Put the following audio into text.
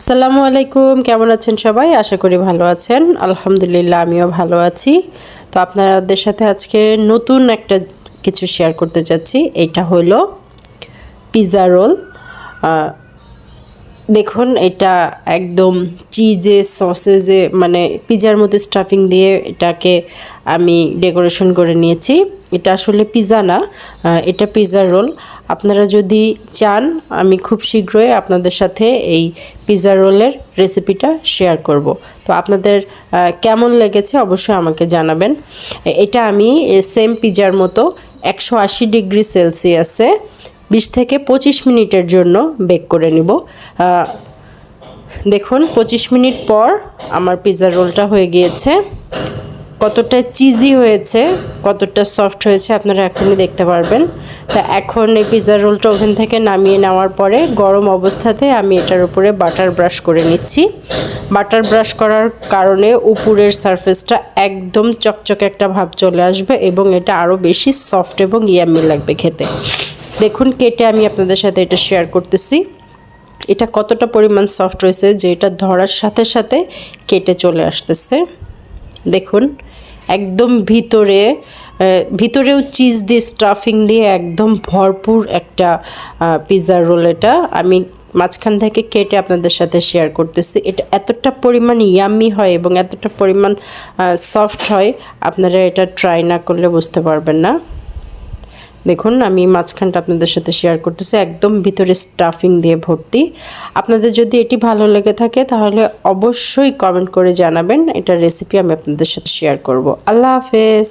আসসালামু আলাইকুম, কেমন আছেন সবাই? আশা করি ভালো আছেন। আলহামদুলিল্লাহ আমিও ভালো আছি। তো আপনাদের সাথে আজকে নতুন একটা কিছু শেয়ার করতে চাচ্ছি। এটা হলো পিৎজা রোল। দেখুন এটা একদম চিজে সসেজে মানে পিৎজার মধ্যে স্টাফিং দিয়ে এটাকে আমি ডেকোরেশন করে নিয়েছি। এটা আসলে পিৎজা না, এটা পিৎজা রোল। আপনারা যদি চান আমি খুব শীঘ্রই আপনাদের সাথে এই পিৎজা রোলের রেসিপিটা শেয়ার করব। তো আপনাদের কেমন লেগেছে অবশ্যই আমাকে জানাবেন। এটা আমি সেম পিৎজার মতো 180 ডিগ্রি সেলসিয়াসে 20 থেকে 25 মিনিটের জন্য বেক করে নিব। দেখুন 25 মিনিট পর আমার পিৎজা রোলটা হয়ে গিয়েছে। কতটা চিজি হয়েছে, কতটা সফট হয়েছে আপনারা এখনই দেখতে পারবেন। তা এখন এই পিৎজা রোলটা ওভেন থেকে নামিয়ে নেওয়ার পরে গরম অবস্থাতে আমি এটার উপরে বাটার ব্রাশ করে নিচ্ছি। বাটার ব্রাশ করার কারণে উপরের সারফেসটা একদম চকচকে একটা ভাব চলে আসবে এবং এটা আরও বেশি সফট এবং ইয়াম্মি লাগবে খেতে। দেখুন কেটে আমি আপনাদের সাথে এটা শেয়ার করতেছি। এটা কতটা পরিমাণ সফট হয়েছে যে এটা ধরার সাথে সাথে কেটে চলে আসতেছে। দেখুন একদম ভিতরেও চিজ দিয়ে স্টাফিং দিয়ে একদম ভরপুর একটা পিৎজা রোল। এটা আমি মাঝখান থেকে কেটে আপনাদের সাথে শেয়ার করতেছি। এটা এতটা পরিমাণ ইয়াম্মি হয় এবং এতটা পরিমাণ সফট হয়, আপনারা এটা ট্রাই না করলে বুঝতে পারবেন না। দেখুন আমি মাঝখানটা আপনাদের সাথে শেয়ার করতেছি, একদম ভিতরে স্টাফিং দিয়ে ভর্তি। আপনাদের যদি এটি ভালো লেগে থাকে তাহলে অবশ্যই কমেন্ট করে জানাবেন। এটার রেসিপি আমি আপনাদের সাথে শেয়ার করব। আল্লাহ হাফেজ।